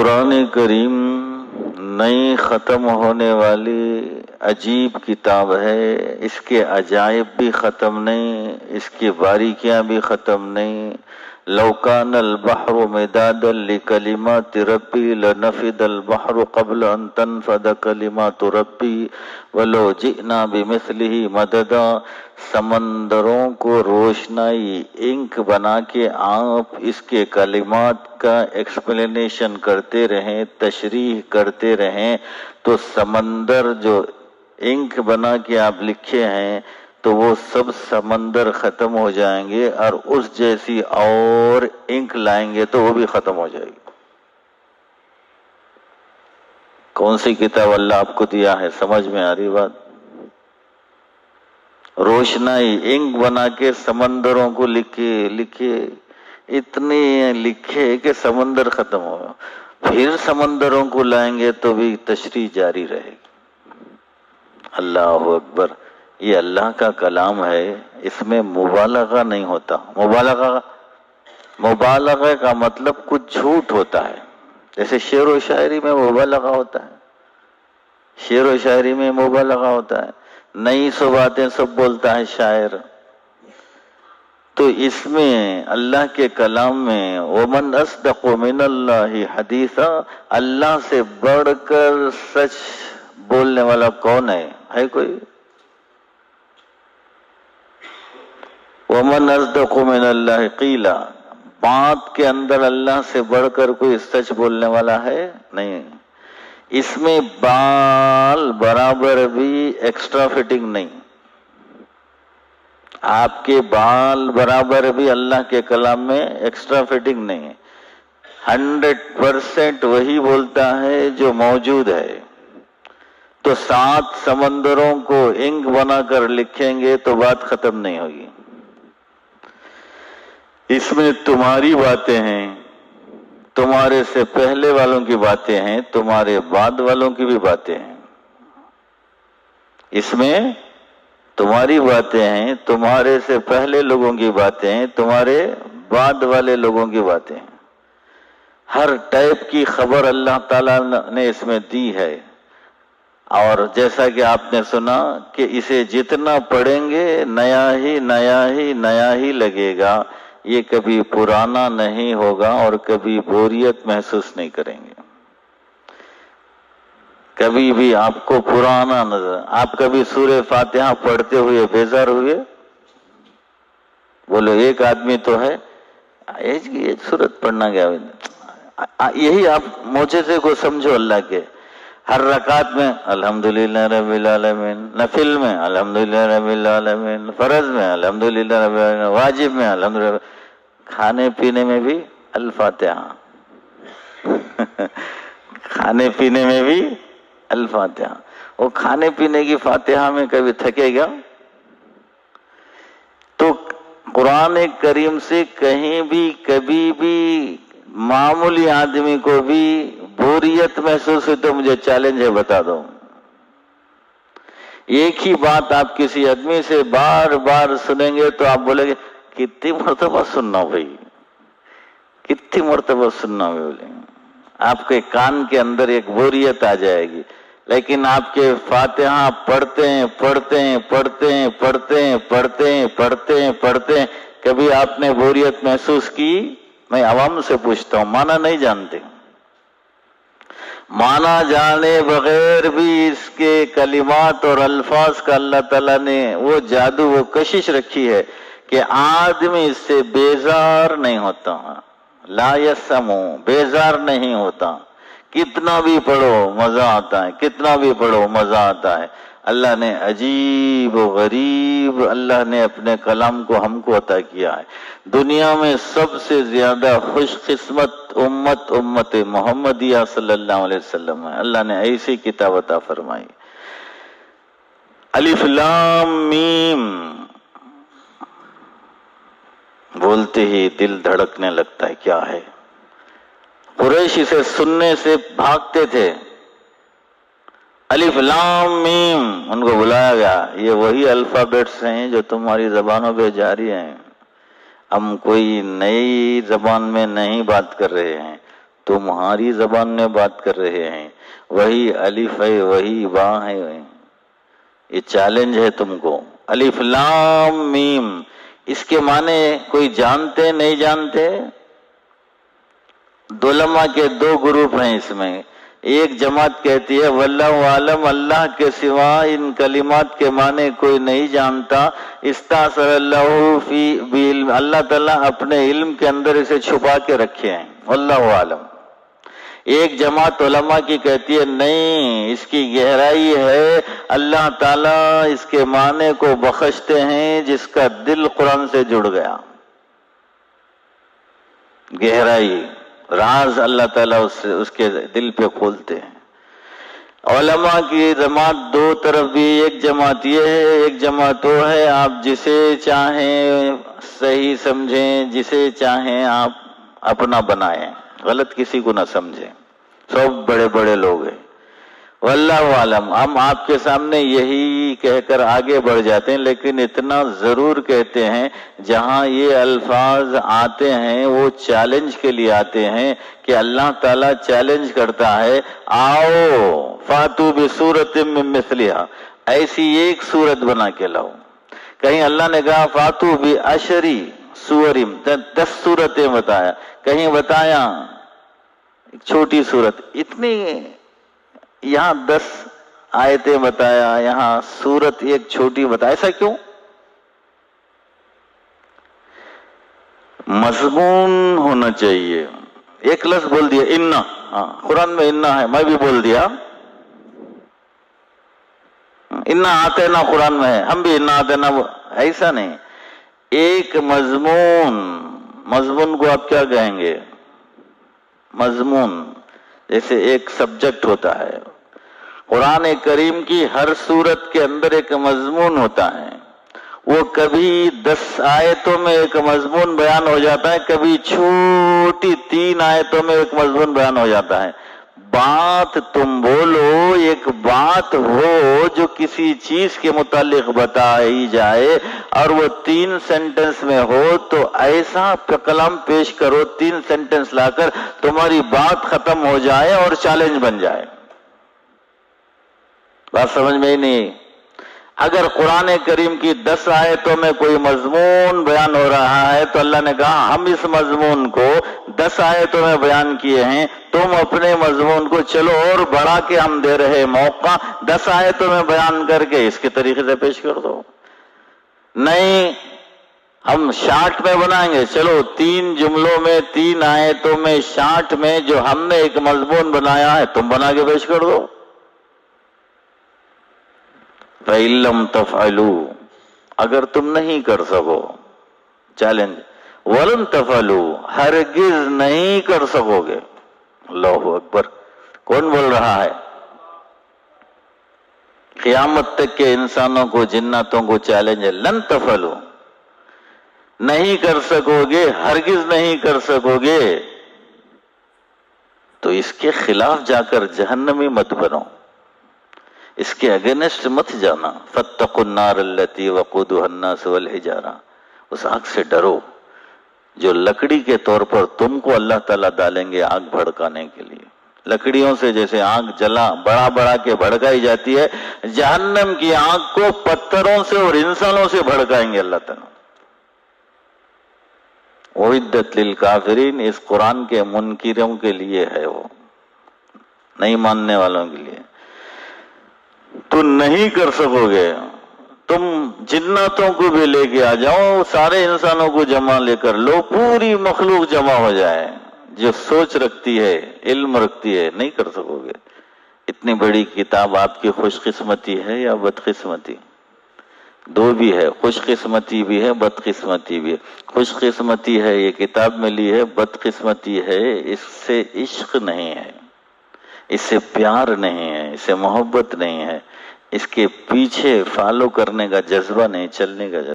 قرآن کریم نئی ختم ہونے والی عجیب کتاب ہے. اس کے عجائب بھی ختم نہیں، اس کی باریکیاں بھی ختم نہیں. لو کان البحر مدادا لکلمات ربی لنفد البحر قبل ان تنفد کلمات ربی ولو جئنا بمثلہ مددا. سمندروں کو روشنائی انک بنا کے آپ اس کے کلمات کا ایکسپلینیشن کرتے رہیں، تشریح کرتے رہیں، تو سمندر جو انک بنا کے آپ لکھے ہیں تو وہ سب سمندر ختم ہو جائیں گے، اور اس جیسی اور انک لائیں گے تو وہ بھی ختم ہو جائے گی. کون سی کتاب اللہ آپ کو دیا ہے؟ سمجھ میں آ رہی بات؟ روشنائی انک بنا کے سمندروں کو لکھے اتنے لکھے کہ سمندر ختم ہو گیا. پھر سمندروں کو لائیں گے تو بھی تشریح جاری رہے گی. اللہ اکبر. یہ اللہ کا کلام ہے، اس میں مبالغہ نہیں ہوتا. مبالغہ کا مطلب کچھ جھوٹ ہوتا ہے. جیسے شعر و شاعری میں مبالغہ ہوتا ہے، شعر و شاعری میں مبالغہ ہوتا ہے، نئی سو باتیں سب بولتا ہے شاعر. تو اس میں اللہ کے کلام میں وَمَنْ أَصْدَقُ مِنَ اللَّهِ حَدِيثًا، اللہ سے بڑھ کر سچ بولنے والا کون ہے کوئی؟ وَمَنْ أَصْدَقُ مِنَ اللَّهِ قِيلًا، بات کے اندر اللہ سے بڑھ کر کوئی سچ بولنے والا ہے نہیں. اس میں بال برابر بھی ایکسٹرا فٹنگ نہیں. آپ کے بال برابر بھی اللہ کے کلام میں ایکسٹرا فٹنگ نہیں ہے. 100% وہی بولتا ہے جو موجود ہے. تو 7 سمندروں کو انک بنا کر لکھیں گے تو بات ختم نہیں ہوگی. اس میں تمہاری باتیں ہیں، تمہارے سے پہلے والوں کی باتیں ہیں، تمہارے بعد والوں کی بھی باتیں ہیں. اس میں تمہاری باتیں ہیں، تمہارے سے پہلے لوگوں کی باتیں ہیں، تمہارے بعد والے لوگوں کی باتیں ہیں. ہر ٹائپ کی خبر اللہ تعالیٰ نے اس میں دی ہے. اور جیسا کہ آپ نے سنا کہ اسے جتنا پڑھیں گے نیا ہی لگے گا. یہ کبھی پرانا نہیں ہوگا اور کبھی بوریت محسوس نہیں کریں گے. کبھی بھی آپ کو پرانا نظر. آپ کبھی سورہ فاتحہ پڑھتے ہوئے بیزار ہوئے؟ بولو ایک آدمی تو ہے یہ سورت پڑھنا گیا. یہی آپ معجزے کو سمجھو اللہ کے. ہر رکعت میں الحمدللہ رب العالمین، نفل میں الحمدللہ رب العالمین، فرض میں الحمدللہ رب العالمین، واجب میں الحمدللہ، کھانے پینے میں بھی الفاتحہ. کھانے پینے میں بھی الفاتحہ. وہ کھانے پینے کی فاتحہ میں کبھی تھکے گا؟ تو قرآن کریم سے کہیں بھی کبھی بھی معمولی آدمی کو بھی بوریت محسوس ہوئی تو مجھے چیلنج ہے، بتا دو. ایک ہی بات آپ کسی آدمی سے بار بار سنیں گے تو آپ بولیں گے کتنی مرتبہ سننا بھائی، کتنی مرتبہ سننا بولیں. آپ کے کان کے اندر ایک بوریت آ جائے گی. لیکن آپ کے فاتحہ پڑھتے ہیں کبھی آپ نے بوریت محسوس کی؟ میں عوام سے پوچھتا ہوں، معنی نہیں جانتے. معنی جانے بغیر بھی اس کے کلمات اور الفاظ کا اللہ تعالیٰ نے وہ جادو، وہ کشش رکھی ہے کہ آدمی اس سے بیزار نہیں ہوتا. لا یسمو، بیزار نہیں ہوتا. کتنا بھی پڑھو مزہ آتا ہے، کتنا بھی پڑھو مزہ آتا ہے. اللہ نے عجیب و غریب اللہ نے اپنے کلام کو ہم کو عطا کیا ہے. دنیا میں سب سے زیادہ خوش قسمت امت محمدیہ صلی اللہ علیہ وسلم ہے. اللہ نے ایسی کتاب عطا فرمائی. الف لام میم بولتے ہی دل دھڑکنے لگتا ہے. کیا ہے؟ قریش اسے سننے سے بھاگتے تھے. الف لام میم، ان کو بلایا گیا. یہ وہی الفابیٹس ہیں جو تمہاری زبانوں پہ جاری ہیں. ہم کوئی نئی زبان میں نہیں بات کر رہے ہیں. تمہاری زبان میں بات کر رہے ہیں، وہی الف ہے وہی با ہے، یہ چیلنج ہے تم کو۔ الف لام میم، اس کے معنی کوئی جانتے نہیں جانتے؟ علماء کے دو گروپ ہیں اس میں، ایک جماعت کہتی ہے واللہ عالم، اللہ کے سوا ان کلمات کے معنی کوئی نہیں جانتا، استاثر اللہ فی بعلم، اللہ تعالیٰ اپنے علم کے اندر اسے چھپا کے رکھے ہیں، واللہ عالم۔ ایک جماعت علماء کی کہتی ہے نہیں، اس کی گہرائی ہے، اللہ تعالیٰ اس کے معنی کو بخشتے ہیں جس کا دل قرآن سے جڑ گیا، گہرائی راز اللہ تعالیٰ اس کے دل پہ کھولتے ہیں۔ علماء کی جماعت دو طرف بھی، ایک جماعت یہ ہے، ایک جماعت وہ ہے، آپ جسے چاہیں صحیح سمجھیں، جسے چاہیں آپ اپنا بنائیں، غلط کسی کو نہ سمجھیں، سب بڑے بڑے لوگ ہیں۔ واللہ عالم، ہم آپ کے سامنے یہی کہہ کر آگے بڑھ جاتے ہیں، لیکن اتنا ضرور کہتے ہیں جہاں یہ الفاظ آتے ہیں وہ چیلنج کے لیے آتے ہیں کہ اللہ تعالیٰ چیلنج کرتا ہے، آؤ فاتو بسورۃ من مثلھا، ایسی ایک سورت بنا کے لاؤ۔ کہیں اللہ نے کہا فاتو بعشری سور، 10 سورتیں بتایا، کہیں بتایا ایک چھوٹی سورت، اتنی یہاں 10 آیتیں بتایا، یہاں سورت ایک چھوٹی بتایا، ایسا کیوں؟ مضمون ہونا چاہیے۔ ایک لفظ بول دیا انا، ہاں قرآن میں انا ہے، میں بھی بول دیا انا آتے نا، قرآن میں ہے، ہم بھی انا آتے نا، ایسا نہیں، ایک مضمون کو آپ کیا کہیں گے؟ مضمون، جیسے ایک سبجیکٹ ہوتا ہے، قرآن کریم کی ہر سورت کے اندر ایک مضمون ہوتا ہے، وہ کبھی 10 آیتوں میں ایک مضمون بیان ہو جاتا ہے، کبھی چھوٹی 3 آیتوں میں ایک مضمون بیان ہو جاتا ہے۔ بات تم بولو، ایک بات ہو جو کسی چیز کے متعلق بتائی جائے اور وہ 3 سینٹنس میں ہو، تو ایسا کلام پیش کرو 3 سینٹنس لا کر تمہاری بات ختم ہو جائے اور چیلنج بن جائے۔ بات سمجھ میں ہی نہیں۔ اگر قرآن کریم کی 10 آیتوں میں کوئی مضمون بیان ہو رہا ہے تو اللہ نے کہا ہم اس مضمون کو 10 آیتوں میں بیان کیے ہیں، تم اپنے مضمون کو چلو اور بڑھا کے ہم دے رہے موقع، 10 آیتوں میں بیان کر کے اس کے طریقے سے پیش کر دو۔ نہیں، ہم شارٹ میں بنائیں گے، چلو 3 جملوں میں 3 آیتوں میں شارٹ میں جو ہم نے ایک مضمون بنایا ہے تم بنا کے پیش کر دو۔ فَإِن لَّمْ تَفْعَلُوا، اگر تم نہیں کر سکو، چیلنج، وَلَن تَفْعَلُوا، ہرگز نہیں کر سکو گے۔ اللہ اکبر، کون بول رہا ہے؟ قیامت تک کے انسانوں کو، جناتوں کو چیلنج ہے، لن تفعلوا، نہیں کر سکو گے، ہرگز نہیں کر سکو گے، تو اس کے خلاف جا کر جہنمی مت بنو، اس کے اگینسٹ مت جانا۔ فاتقوا النار التي وقودها الناس والحجارہ، اس آگ سے ڈرو جو لکڑی کے طور پر تم کو اللہ تعالیٰ ڈالیں گے آگ بھڑکانے کے لیے۔ لکڑیوں سے جیسے آگ جلا بڑا کے بھڑکائی جاتی ہے، جہنم کی آگ کو پتھروں سے اور انسانوں سے بھڑکائیں گے اللہ تعالیٰ۔ اعدت للکافرین، اس قرآن کے منکروں کے لیے ہے، وہ نہیں ماننے والوں کے لیے۔ تو نہیں کر سکو گے، تم جناتوں کو بھی لے کے آ جاؤ، سارے انسانوں کو جمع لے کر لو، پوری مخلوق جمع ہو جائے جو سوچ رکھتی ہے، علم رکھتی ہے، نہیں کر سکو گے۔ اتنی بڑی کتاب آپ کی خوش قسمتی ہے یا بدقسمتی؟ دو بھی ہے، خوش قسمتی بھی ہے، بدقسمتی بھی ہے۔ خوش قسمتی ہے یہ کتاب ملی ہے، بدقسمتی ہے اس سے عشق نہیں ہے، اس سے پیار نہیں ہے، اس سے محبت نہیں ہے، اس کے پیچھے فالو کرنے کا جذبہ نہیں، چلنے کا جذبہ